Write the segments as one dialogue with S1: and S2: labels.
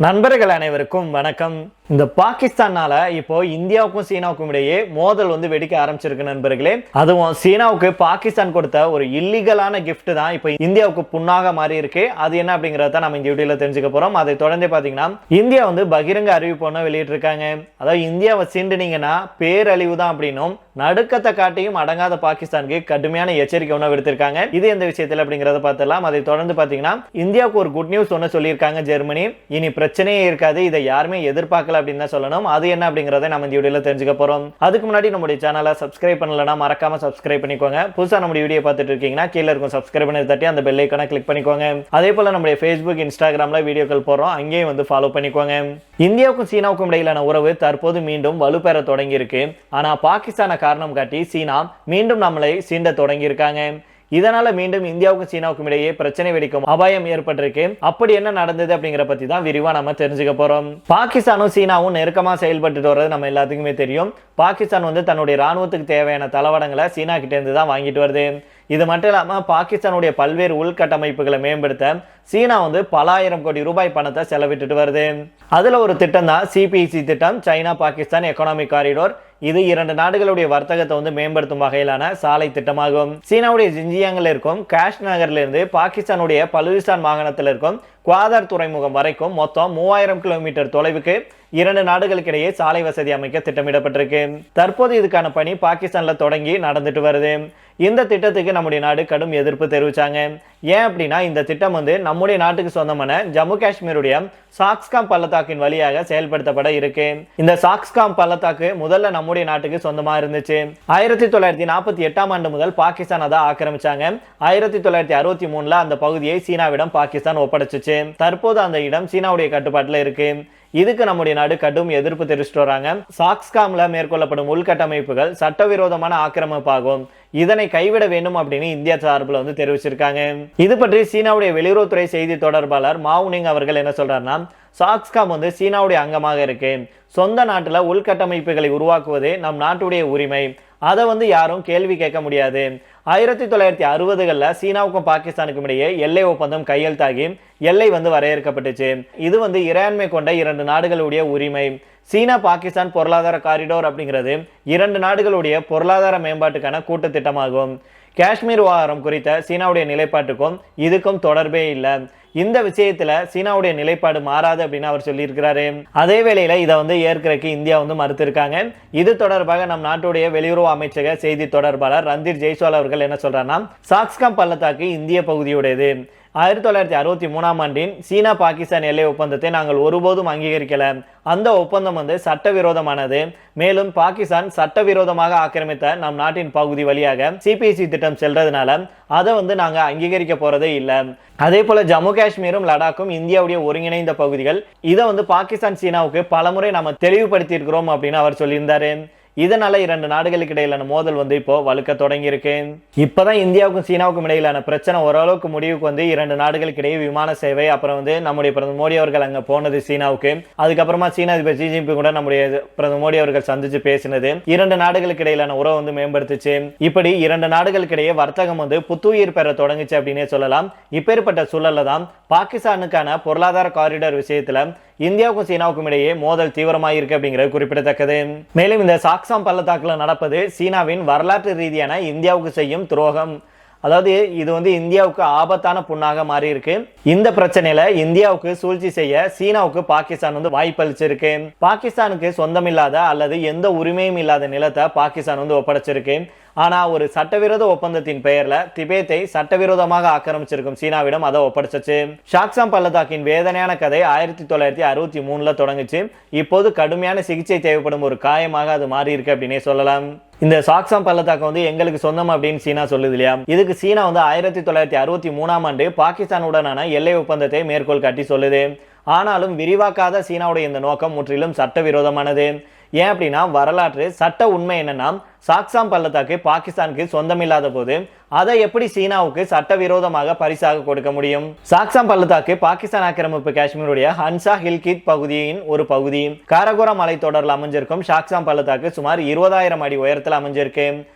S1: நண்பர்கள் அனைவருக்கும் வணக்கம். இந்த பாகிஸ்தானால இப்போ இந்தியாவுக்கும் சீனாவுக்கும் இடையே மோதல் வெடிக்க ஆரம்பிச்சிருக்கு நண்பர்களே. அதுவும் சீனாவுக்கு பாகிஸ்தான் கொடுத்த ஒரு இல்லீகலான கிஃப்ட் தான் இப்போ இந்தியாவுக்கு புண்ணாக மாறி இருக்கு. அது என்ன அப்படிங்கறத நம்ம இந்த வீடியோல தெரிஞ்சுக்க போறோம். அதை தொடர்ந்து பாத்தீங்கன்னா இந்தியா பகிரங்க அறிவிப்பு ஒன்று வெளியிட்டு இருக்காங்க. அதாவது இந்தியாவை சீண்டுனீங்கன்னா பேரழிவு தான் அப்படின்னும் நடுக்கத்தை காட்டியும் அடங்காத பாகிஸ்தானுக்கு கடுமையான எச்சரிக்கை ஒன்று விடுத்திருக்காங்க. இது எந்த விஷயத்துல அப்படிங்கறத பார்த்தலாம். அதை தொடர்ந்து பாத்தீங்கன்னா இந்தியாவுக்கு ஒரு குட் நியூஸ் ஒன்று சொல்லியிருக்காங்க. ஜெர்மனி இனி பிரச்சனையே இருக்காது, இதை யாருமே எதிர்பார்க்கல அப்படின்னு தான் சொல்லணும். அது என்ன அப்படிங்கறத நம்ம இந்த வீடியோல தெரிஞ்சுக்க போறோம். அதுக்கு முன்னாடி நம்முடைய சேனலை சப்ஸ்கிரைப் பண்ணலனா மறக்காம சப்ஸ்கிரைப் பண்ணிக்கோங்க. புதுசா நம்முடைய வீடியோ பார்த்துட்டு இருக்கீங்கன்னா கீழே இருக்கும் சப்ஸ்கிரைப் பண்ணி தட்டி அந்த பெல் ஐகானை கிளிக் பண்ணிக்கோங்க. அதே போல நம்முடைய Facebook, இன்ஸ்டாகிராம்ல வீடியோக்கள் போறோம், அங்கேயும் ஃபாலோ பண்ணிக்கோங்க. இந்தியாவுக்கும் சீனாவுக்கும் இடையிலான உறவு தற்போது மீண்டும் வலுப்பெற தொடங்கி இருக்கு. ஆனா பாகிஸ்தானை காரணம் காட்டி சீனா மீண்டும் நம்மளை சீண்ட தொடங்கி இருக்காங்க. இதனால மீண்டும் இந்தியாவுக்கும் சீனாவுக்கும் இடையே பிரச்சனை வெடிக்கும் அபாயம் ஏற்பட்டிருக்கு. அப்படி என்ன நடந்தது அப்படிங்கிற பத்தி தான் விரிவா நம்ம தெரிஞ்சுக்க போறோம். பாகிஸ்தானும் சீனாவும் நெருக்கமா செயல்பட்டு வர்றது நம்ம எல்லாத்துக்குமே தெரியும். பாகிஸ்தான் தன்னுடைய ராணுவத்துக்கு தேவையான தளவாடங்களை சீனா கிட்ட இருந்து தான் வாங்கிட்டு வருது. இது மட்டும் இல்லாம பாகிஸ்தானுடைய பல்வேறு உள்கட்டமைப்புகளை மேம்படுத்த சீனா பல ஆயிரம் கோடி ரூபாய் பணத்தை செலவிட்டு வருது. அதுல ஒரு திட்டம் தான் சிபிசி திட்டம், சைனா பாகிஸ்தான் எக்கனாமிக் காரிடோர். இது இரண்டு நாடுகளுடைய வர்த்தகத்தை மேம்படுத்தும் வகையிலான சாலை திட்டமாகும். சீனாவுடைய ஜின்ஜியாங்கில் இருக்கும் காஷ் நகர்ல இருந்து பாகிஸ்தானுடைய பலுசிஸ்தான் மாகாணத்தில் இருக்கும் குவாதார் துறைமுகம் வரைக்கும் மொத்தம் 3000 கிலோமீட்டர் தொலைவுக்கு இரண்டு நாடுகளுக்கு இடையே சாலை வசதி அமைக்க திட்டமிடப்பட்டிருக்கு. தற்போது இதுக்கான பணி பாகிஸ்தான்ல தொடங்கி நடந்துட்டு வருது. இந்த திட்டத்துக்கு நம்முடைய நாடு கடும் எதிர்ப்பு தெரிவிச்சாங்க. ஏன் அப்படின்னா இந்த திட்டம் நம்முடைய நாட்டுக்கு சொந்தமான ஜம்மு காஷ்மீருடைய சாக்ஸ்காம் பள்ளத்தாக்கின் வழியாக செயல்படுத்தப்பட இருக்கு. இந்த சாக்ஸ்காம் பள்ளத்தாக்கு முதல்ல நம்முடைய நாட்டுக்கு சொந்தமா இருந்துச்சு. 1948ஆம் ஆண்டு முதல் பாகிஸ்தான் அதை ஆக்கிரமிச்சாங்க. 1963ல அந்த பகுதியை சீனாவிடம் பாகிஸ்தான் ஒப்படைச்சிச்சு. தற்போது அந்த இடம் சீனாவுடைய கட்டுப்பாட்டுல இருக்கு. இதுக்கு நம்முடைய நாடு கடும் எதிர்ப்பு தெரிவிச்சுட்டு வராங்க. சாக்ஸ்காம்ல மேற்கொள்ளப்படும் உள்கட்டமைப்புகள் சட்டவிரோதமான ஆக்கிரமிப்பாகும், இதனை கைவிட வேண்டும் அப்படின்னு இந்தியா சார்பில் தெரிவிச்சிருக்காங்க. இது பற்றி சீனாவுடைய வெளியுறவுத்துறை செய்தி தொடர்பாளர் மாவுனிங் அவர்கள் என்ன சொல்றாருன்னா, சாக்ஸ்காம் சீனாவுடைய அங்கமாக இருக்கு. சொந்த நாட்டுல உள்கட்டமைப்புகளை உருவாக்குவது நம் நாட்டுடைய உரிமை. அதை யாரும் கேள்வி கேட்க முடியாது. 1960களில் சீனாவுக்கும் பாகிஸ்தானுக்கும் இடையே எல்லை ஒப்பந்தம் கையெழுத்தாகி எல்லை வரையறுக்கப்பட்டுச்சு. இது இறையாண்மை கொண்ட இரண்டு நாடுகளுடைய உரிமை. சீனா பாகிஸ்தான் பொருளாதார காரிடோர் அப்படிங்கிறது இரண்டு நாடுகளுடைய பொருளாதார மேம்பாட்டுக்கான கூட்டு திட்டமாகும். காஷ்மீர் விவகாரம் குறித்த சீனாவுடைய நிலைப்பாட்டுக்கும் இதுக்கும் தொடர்பே இல்லை. இந்த விஷயத்துல சீனாவுடைய நிலைப்பாடு மாறாது அப்படின்னு அவர் சொல்லியிருக்கிறாரு. அதே வேளையில இதை ஏற்கிறதுக்கு இந்தியா மறுத்திருக்காங்க. இது தொடர்பாக நம் நாட்டுடைய வெளியுறவு அமைச்சக செய்தி தொடர்பாளர் ரந்தீர் ஜெய்ஸ்வால் அவர்கள் என்ன சொல்றாங்கன்னா, சாக்ஸ்காம் பள்ளத்தாக்கு இந்திய பகுதியுடையது. 1963ஆம் ஆண்டின் சீனா பாகிஸ்தான் எல்லை ஒப்பந்தத்தை நாங்கள் ஒருபோதும் அங்கீகரிக்கல. அந்த ஒப்பந்தம் சட்டவிரோதமானது. மேலும் பாகிஸ்தான் சட்டவிரோதமாக ஆக்கிரமித்த நம் நாட்டின் பகுதி வழியாக சிபிசி திட்டம் செல்றதுனால அதை நாங்க அங்கீகரிக்க போறதே இல்லை. அதே போல ஜம்மு காஷ்மீரும் லடாக்கும் இந்தியாவுடைய ஒருங்கிணைந்த பகுதிகள். இதை பாகிஸ்தான் சீனாவுக்கு பலமுறை நம்ம தெளிவுபடுத்தி இருக்கிறோம் அப்படின்னு அவர் சொல்லியிருந்தாரு. இதனால இரண்டு நாடுகளுக்கு இடையிலான மோதல் இப்போ வலுக்க தொடங்கி இருக்கு. இப்பதான் இந்தியாவுக்கும் சீனாவுக்கும் இடையிலான பிரச்சனை ஓரளவுக்கு முடிவுக்கு இரண்டு நாடுகளுக்கு இடையே விமான சேவை, அப்புறம் நம்முடைய பிரதமர் மோடி அவர்கள் அங்க போனது சீனாவுக்கு, அதுக்கப்புறமா சீனா அதிபர் ஷி ஜின்பிங் கூட நம்முடைய பிரதமர் மோடி அவர்கள் சந்திச்சு பேசினது இரண்டு நாடுகளுக்கு இடையிலான உறவு மேம்படுத்துச்சு. இப்படி இரண்டு நாடுகளுக்கு இடையே வர்த்தகம் புத்துயிர் பெற தொடங்குச்சு அப்படின்னே சொல்லலாம். இப்பேற்பட்ட சூழல்ல தான் பாகிஸ்தானுக்கான பொருளாதார காரிடார் விஷயத்துல இந்தியாவுக்கும் சீனாவுக்கும் இடையே மோதல் தீவிரமாக இருக்கு அப்படிங்கிறது குறிப்பிடத்தக்கது. மேலும் இந்த சாக்ஸ்காம் பள்ளத்தாக்குல நடப்பது சீனாவின் வரலாற்று ரீதியான இந்தியாவுக்கு செய்யும் துரோகம். அதாவது இது இந்தியாவுக்கு ஆபத்தான புண்ணாக மாறி இருக்கு. இந்த பிரச்சனையில இந்தியாவுக்கு சூழ்ச்சி செய்ய சீனாவுக்கு பாகிஸ்தான் வாய்ப்பளிச்சிருக்கு. பாகிஸ்தானுக்கு சொந்தமில்லாத அல்லது எந்த உரிமையும் இல்லாத நிலத்தை பாகிஸ்தான் ஒப்படைச்சிருக்கு. ஆனா ஒரு சட்டவிரோத ஒப்பந்தத்தின் பெயர்ல திபேத்தை சட்டவிரோதமாக ஆக்கிரமிச்சிருக்கும் சீனாவிடம் அதை ஒப்படைச்சிச்சு. சாக்ஸ்காம் பள்ளத்தாக்கின் வேதனையான கதை 1963ல தொடங்குச்சு. இப்போது கடுமையான சிகிச்சை தேவைப்படும் ஒரு காயமாக அது மாறி இருக்கு அப்படின்னே சொல்லலாம். இந்த சாக்ஸ்காம் பள்ளத்தாக்கு எங்களுக்கு சொந்தம் அப்படின்னு சீனா சொல்லுது இல்லையா. இதுக்கு சீனா 1963ஆம் ஆண்டு பாகிஸ்தானுடனான எல்லை ஒப்பந்தத்தை மேற்கோள் காட்டி சொல்லுது. ஆனாலும் விரிவாக்காத சீனாவுடைய இந்த நோக்கம் முற்றிலும் சட்டவிரோதமானது. ஏன் அப்படின்னா வரலாற்று சட்ட உண்மை என்னன்னா, சாக்ஸ்காம் பள்ளத்தாக்கு பாகிஸ்தானுக்கு சொந்தமில்லாத போது அதை எப்படி சீனாவுக்கு சட்டவிரோதமாக பரிசாக கொடுக்க முடியும்? சாக்ஸ்காம் பள்ளத்தாக்கு பாகிஸ்தான் ஆக்கிரமிப்பு காஷ்மீருடைய ஹன்சா ஹில்கித் பகுதியின் ஒரு பகுதி. காரகோரா மலை தொடரில் அமைஞ்சிருக்கும் சாக்ஸ்காம் பள்ளத்தாக்கு சுமார் 20,000 அடி உயரத்தில் அமைஞ்சிருக்கு.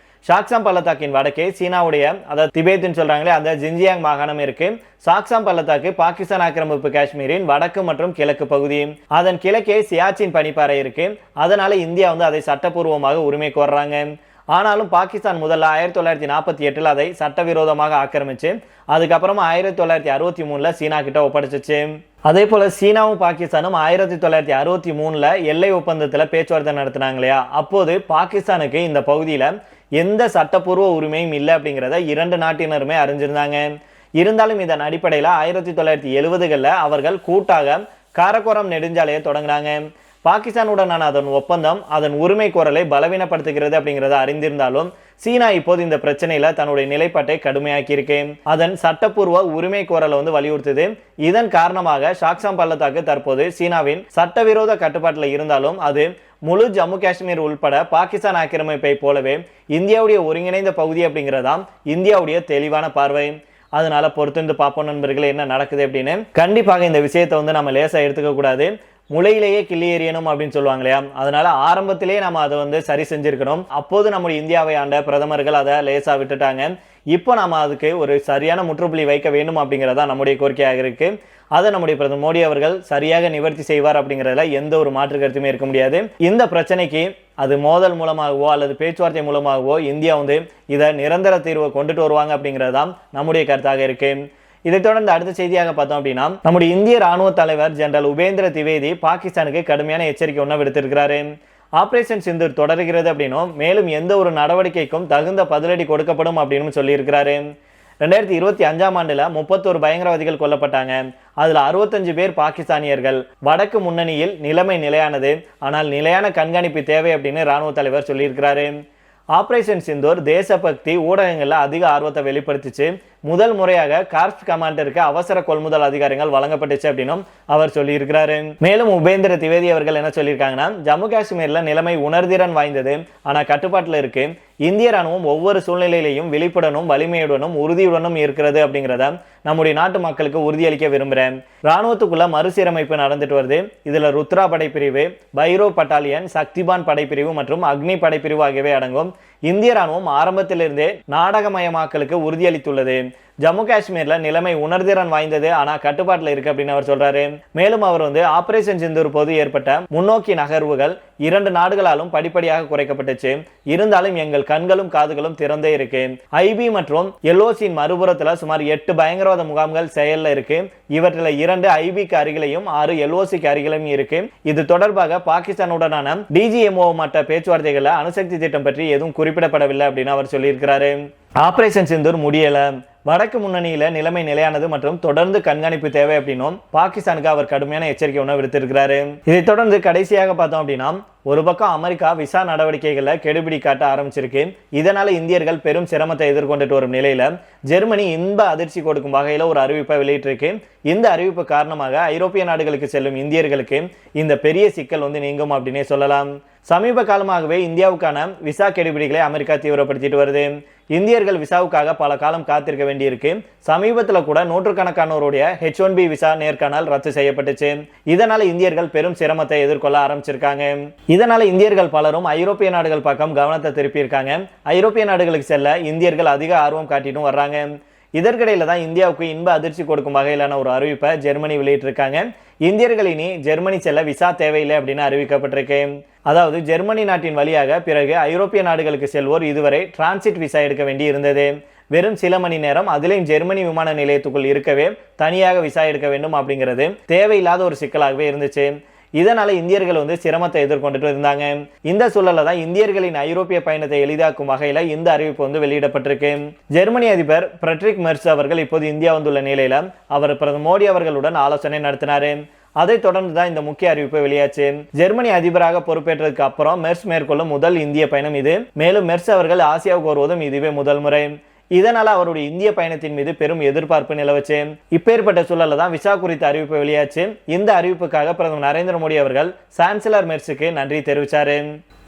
S1: ஷாக்சாம் பள்ளத்தாக்கின் வடக்கே சீனாவுடைய அதாவது திபேத்னு சொல்றாங்களே அந்த ஜின்ஜியாங் மாகாணம் இருக்கு. ஷாக்சாம் பள்ளத்தாக்கு பாகிஸ்தான் ஆக்கிரமிப்பு காஷ்மீரின் வடக்கு மற்றும் கிழக்கு பகுதி. அதன் கிழக்கே சியாச்சின் பனிப்பாறை இருக்கு. அதனால இந்தியா வந்து அதை சட்டப்பூர்வமாக உரிமை கோர்றாங்க. ஆனாலும் பாகிஸ்தான் முதல்ல 1948 அதை சட்டவிரோதமாக ஆக்கிரமிச்சு அதுக்கப்புறமா 1963 சீனா கிட்ட ஒப்படைச்சிச்சு. அதே போல சீனாவும் பாகிஸ்தானும் 1963 எல்லை ஒப்பந்தத்துல பேச்சுவார்த்தை நடத்தினாங்க இல்லையா, அப்போது பாகிஸ்தானுக்கு இந்த பகுதியில எந்த சட்டப்பூர்வ உரிமையும் இல்லை அப்படிங்கிறத இரண்டு நாட்டினருமே அறிஞ்சிருந்தாங்க. இருந்தாலும் இதன் அடிப்படையில் 1970களில் அவர்கள் கூட்டாக காரக்கோரம் நெடுஞ்சாலையை தொடங்கினாங்க. பாகிஸ்தானுடனான அதன் ஒப்பந்தம் அதன் உரிமை கோரலை பலவீனப்படுத்துகிறது அப்படிங்கிறத அறிந்திருந்தாலும் சீனா இப்போது இந்த பிரச்சனையில தன்னுடைய நிலைப்பாட்டை கடுமையாக்கி இருக்கு. அதன் சட்டப்பூர்வ உரிமை கோரலை வந்து வலியுறுத்துது. இதன் காரணமாக ஷாக்சாம் பள்ளத்தாக்கு தற்போது சீனாவின் சட்டவிரோத கட்டுப்பாட்டில் இருந்தாலும் அது முழு ஜம்மு காஷ்மீர் உள்பட பாகிஸ்தான் ஆக்கிரமிப்பை போலவே இந்தியாவுடைய ஒருங்கிணைந்த பகுதி அப்படிங்கிறதாம் இந்தியாவுடைய தெளிவான பார்வை. அதனால பொறுத்திருந்து பார்ப்போம் நண்பர்களே என்ன நடக்குது அப்படின்னு. கண்டிப்பாக இந்த விஷயத்தை வந்து நம்ம லேசா எடுத்துக்க கூடாது. முளையிலேயே கிள்ளி எறியணும் அப்படின்னு சொல்லுவாங்க இல்லையா, அதனால ஆரம்பத்திலேயே நம்ம அதை வந்து சரி செஞ்சிருக்கணும். அப்போது நம்முடைய இந்தியாவை ஆண்ட பிரதமர்கள் அதை லேசா விட்டுட்டாங்க. இப்போ நாம அதுக்கு ஒரு சரியான முற்றுப்புள்ளி வைக்க வேண்டும் அப்படிங்கிறதா நம்முடைய கோரிக்கையாக இருக்கு. அதை நம்முடைய பிரதமர் மோடி அவர்கள் சரியாக நிவர்த்தி செய்வார் அப்படிங்கிறதுல எந்த ஒரு மாற்று கருத்துமே இருக்க முடியாது. இந்த பிரச்சனைக்கு அது மோதல் மூலமாகவோ அல்லது பேச்சுவார்த்தை மூலமாகவோ இந்தியா வந்து இதை நிரந்தர தீர்வை கொண்டுட்டு வருவாங்க அப்படிங்கிறதான் நம்முடைய கருத்தாக இருக்கு. இதை தொடர்ந்து அடுத்த செய்தியாக பார்த்தோம் அப்படின்னா நம்முடைய இந்திய ராணுவ தலைவர் ஜெனரல் உபேந்திர திவேதி பாகிஸ்தானுக்கு கடுமையான எச்சரிக்கை ஒன்று விடுத்திருக்கிறாரு. ஆபரேஷன் சிந்தூர் தொடர்கிறது அப்படின்னும் மேலும் எந்த ஒரு நடவடிக்கைக்கும் தகுந்த பதிலடி கொடுக்கப்படும் அப்படின்னு சொல்லியிருக்கிறாரு. 2025ஆம் ஆண்டுல 31 பயங்கரவாதிகள் கொல்லப்பட்டாங்க. அதுல 65 பேர் பாகிஸ்தானியர்கள். வடக்கு முன்னணியில் நிலைமை நிலையானது, ஆனால் நிலையான கண்காணிப்பு தேவை அப்படின்னு ராணுவ தலைவர் சொல்லியிருக்கிறாரு. ஆபரேஷன் சிந்தூர் தேசபக்தி ஊடகங்கள்ல அதிக ஆர்வத்தை வெளிப்படுத்திச்சு. முதல் முறையாக கார்ப்ஸ் கமாண்டருக்கு அவசர கொள்முதல் அதிகாரங்கள் வழங்கப்பட்டுச்சு அப்படின்னும் அவர் சொல்லியிருக்கிறாரு. மேலும் உபேந்திர திவேதி அவர்கள் என்ன சொல்லியிருக்காங்கன்னா, ஜம்மு காஷ்மீர்ல நிலைமை உணர்திறன் வாய்ந்தது, ஆனா கட்டுப்பாட்டுல இருக்கு. இந்திய ராணுவம் ஒவ்வொரு சூழ்நிலையிலையும் விழிப்புடனும் வலிமையுடனும் உறுதியுடனும் இருக்கிறது அப்படிங்கிறத நம்முடைய நாட்டு மக்களுக்கு உறுதியளிக்க விரும்புகிறேன். ராணுவத்துக்குள்ள மறுசீரமைப்பு நடந்துட்டு வருது. இதுல ருத்ரா படைப்பிரிவு, பைரோ பட்டாலியன், சக்திபான் படைப்பிரிவு மற்றும் அக்னி படைப்பிரிவு ஆகியவை அடங்கும். இந்திய ராணுவம் ஆரம்பத்திலிருந்தே நாடகமயமாக்கலுக்கு உறுதியளித்துள்ளது. ஜம்மு காஷ்மீர்ல நிலைமை உணர்திறன் வாய்ந்தது, ஆனா கட்டுப்பாட்டில் இருக்கு அப்படின்னு அவர் சொல்றாரு. மேலும் அவர் வந்து ஆபரேஷன் சிந்தூர் போது ஏற்பட்ட முன்னோக்கி நகர்வுகள் 2 நாடுகளாலும் படிப்படியாக குறைக்கப்பட்டுச்சு. இருந்தாலும் எங்கள் கண்களும் காதுகளும் திறந்தே இருக்கு. ஐபி மற்றும் எல்ஓசியின் மறுபுறத்துல சுமார் 8 பயங்கரவாத முகாம்கள் செயல்ல இருக்கு. இவற்றில் 2 ஐபிக்கு அருகிலையும் 6 எல்ஓசிக்கு அருகிலும் இருக்கு. இது தொடர்பாக பாகிஸ்தானுடனான டிஜிஎம்ஓ மட்ட பேச்சுவார்த்தைகள்ல அணுசக்தி திட்டம் பற்றி எதுவும் குறிப்பிடப்படவில்லை அப்படின்னு அவர் சொல்லியிருக்கிறாரு. ஆபரேஷன் சிந்தூர் முடியல, வடக்கு முன்னணியில நிலைமை நிலையானது மற்றும் தொடர்ந்து கண்காணிப்பு தேவை அப்படின்னும் பாகிஸ்தானுக்கு அவர் கடுமையான எச்சரிக்கை ஒன்று விடுத்திருக்கிறாரு. இதை தொடர்ந்து கடைசியாக பார்த்தோம் அப்படின்னா ஒரு பக்கம் அமெரிக்கா விசா நடவடிக்கைகளை கெடுபிடி காட்ட ஆரம்பிச்சிருக்கு. இதனால இந்தியர்கள் பெரும் சிரமத்தை எதிர்கொண்டுட்டு வரும் நிலையில ஜெர்மனி இன்ப அதிர்ச்சி கொடுக்கும் வகையில ஒரு அறிவிப்பை வெளியிட்டிருக்கு. இந்த அறிவிப்பு காரணமாக ஐரோப்பிய நாடுகளுக்கு செல்லும் இந்தியர்களுக்கு இந்த பெரிய சிக்கல் வந்து நீங்கும் அப்படின்னே சொல்லலாம். சமீப காலமாகவே இந்தியாவுக்கான விசா கெடுபிடிகளை அமெரிக்கா தீவிரப்படுத்திட்டு வருது. இந்தியர்கள் விசாவுக்காக பல காலம் காத்திருக்க வேண்டியிருக்கு. சமீபத்தில் கூட நூற்றுக்கணக்கானோருடைய H1B விசா நேர்காணல் ரத்து செய்யப்பட்டுச்சு. இதனால இந்தியர்கள் பெரும் சிரமத்தை எதிர்கொள்ள ஆரம்பிச்சிருக்காங்க. இதனால இந்தியர்கள் பலரும் ஐரோப்பிய நாடுகள் பக்கம் கவனத்தை திருப்பியிருக்காங்க. ஐரோப்பிய நாடுகளுக்கு செல்ல இந்தியர்கள் அதிக ஆர்வம் காட்டிட்டும் வர்றாங்க. இதற்கிடையில தான் இந்தியாவுக்கு இன்ப அதிர்ச்சி கொடுக்கும் வகையிலான ஒரு அறிவிப்பை ஜெர்மனி வெளியிட்டிருக்காங்க. இந்தியர்கள் இனி ஜெர்மனி செல்ல விசா தேவையில்லை அப்படின்னு அறிவிக்கப்பட்டிருக்கு. அதாவது ஜெர்மனி நாட்டின் வழியாக பிறகு ஐரோப்பிய நாடுகளுக்கு செல்வோர் இதுவரை டிரான்சிட் விசா எடுக்க வேண்டி இருந்தது. வெறும் சில மணி நேரம், அதிலையும் ஜெர்மனி விமான நிலையத்துக்குள் இருக்கவே தனியாக விசா எடுக்க வேண்டும் அப்படிங்கிறது தேவையில்லாத ஒரு சிக்கலாகவே இருந்துச்சு. இதனால இந்தியர்கள் வந்து சிரமத்தை எதிர்கொண்டுட்டு இருந்தாங்க. இந்த சூழல்ல தான் இந்தியர்களின் ஐரோப்பிய பயணத்தை எளிதாக்கும் வகையில இந்த அறிவிப்பு வந்து வெளியிடப்பட்டிருக்கு. ஜெர்மனி அதிபர் ஃபிரெட்ரிக் மெர்ஸ் அவர்கள் இப்போது இந்தியா வந்துள்ள நிலையில அவர் பிரதமர் மோடி அவர்களுடன் ஆலோசனை நடத்தினாரு. அதை தொடர்ந்து தான் இந்த முக்கிய அறிவிப்பு வெளியாச்சு. ஜெர்மனி அதிபராக பொறுப்பேற்றதுக்கு அப்புறம் மெர்ஸ் மேற்கொள்ளும் முதல் இந்திய பயணம் இது. மேலும் மெர்ஸ் அவர்கள் ஆசியாவுக்கு வருவதும் இதுவே முதல் முறை. இதனால அவருடைய இந்திய பயணத்தின் மீது பெரும் எதிர்பார்ப்பு நிலவுச்சு. இப்பேற்பட்ட சூழல்ல தான் விசா குறித்த அறிவிப்பு வெளியாச்சு. இந்த அறிவிப்புக்காக பிரதமர் நரேந்திர மோடி அவர்கள் சான்சலர் மெர்ஸுக்கு நன்றி தெரிவிச்சாரு.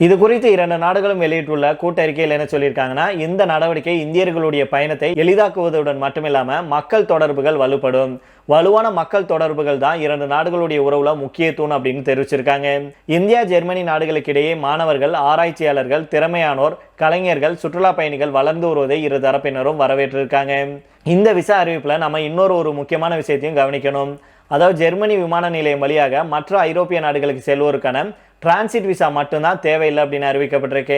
S1: இது குறித்து இரண்டு நாடுகளும் வெளியிட்டுள்ள கூட்டறிக்கையில் என்ன சொல்லியிருக்காங்கன்னா, இந்த நடவடிக்கை இந்தியர்களுடைய பயணத்தை எளிதாக்குவதுடன் மட்டுமில்லாம மக்கள் தொடர்புகள் வலுப்படும். வலுவான மக்கள் தொடர்புகள் தான் இரண்டு நாடுகளுடைய உறவுல முக்கிய தூண் அப்படின்னு தெரிவிச்சிருக்காங்க. இந்தியா ஜெர்மனி நாடுகளுக்கு இடையே மாணவர்கள், ஆராய்ச்சியாளர்கள், திறமையானோர், கலைஞர்கள், சுற்றுலா பயணிகள் வளர்ந்து வருவதை இரு தரப்பினரும் வரவேற்றிருக்காங்க. இந்த விசா அறிவிப்புல நம்ம இன்னொரு முக்கியமான விஷயத்தையும் கவனிக்கணும். அதாவது ஜெர்மனி விமான நிலையம் வழியாக மற்ற ஐரோப்பிய நாடுகளுக்கு செல்வோருக்கான டிரான்சிட் விசா மட்டும்தான் தேவையில்லை அப்படின்னு அறிவிக்கப்பட்டிருக்கு.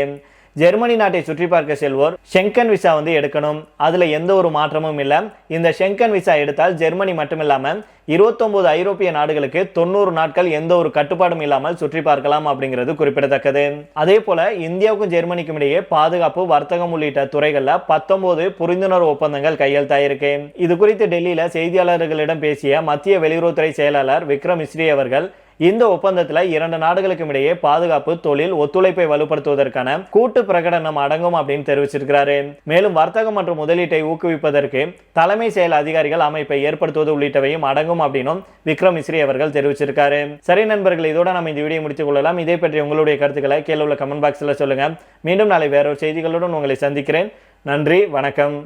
S1: ஜெர்மனி நாட்டை சுற்றி பார்க்க செல்வோர் ஷெங்கன் விசா எடுக்கணும். அதுல எந்த ஒரு மாற்றமும் இல்லை. இந்த ஷெங்கன் விசா எடுத்தால் ஜெர்மனி மட்டுமில்லாம 29 ஐரோப்பிய நாடுகளுக்கு 90 நாட்கள் எந்த ஒரு கட்டுப்பாடும் இல்லாமல் சுற்றி பார்க்கலாம் அப்படிங்கிறது குறிப்பிடத்தக்கது. அதே போல இந்தியாவுக்கும் ஜெர்மனிக்கும் இடையே பாதுகாப்பு, வர்த்தகம் உள்ளிட்ட துறைகள்ல 19 புரிந்துணர்வு ஒப்பந்தங்கள் கையெழுத்தாயிருக்கு. இது குறித்து டெல்லியில செய்தியாளர்களிடம் பேசிய மத்திய வெளியுறவுத்துறை செயலாளர் விக்ரம் மிஸ்ரி அவர்கள், இந்த ஒப்பந்தத்தில் இரண்டு நாடுகளுக்கும் இடையே பாதுகாப்பு, தொழில் ஒத்துழைப்பை வலுப்படுத்துவதற்கான கூட்டு பிரகடனம் அடங்கும் அப்படின்னு தெரிவிச்சிருக்கிறாரு. மேலும் வர்த்தகம் மற்றும் முதலீட்டை ஊக்குவிப்பதற்கு தலைமை செயல் அதிகாரிகள் அமைப்பை ஏற்படுத்துவது உள்ளிட்டவையும் அடங்கும் அப்படின்னும் விக்ரம் மிஸ்ரி அவர்கள் தெரிவிச்சிருக்காரு. சரி நண்பர்கள், இதோட நம்ம இந்த வீடியோ முடித்துக் கொள்ளலாம். இதே பற்றி உங்களுடைய கருத்துக்களை கீழே உள்ள கமெண்ட் பாக்ஸ்ல சொல்லுங்க. மீண்டும் நாளை வேறொரு செய்திகளுடன் உங்களை சந்திக்கிறேன். நன்றி, வணக்கம்.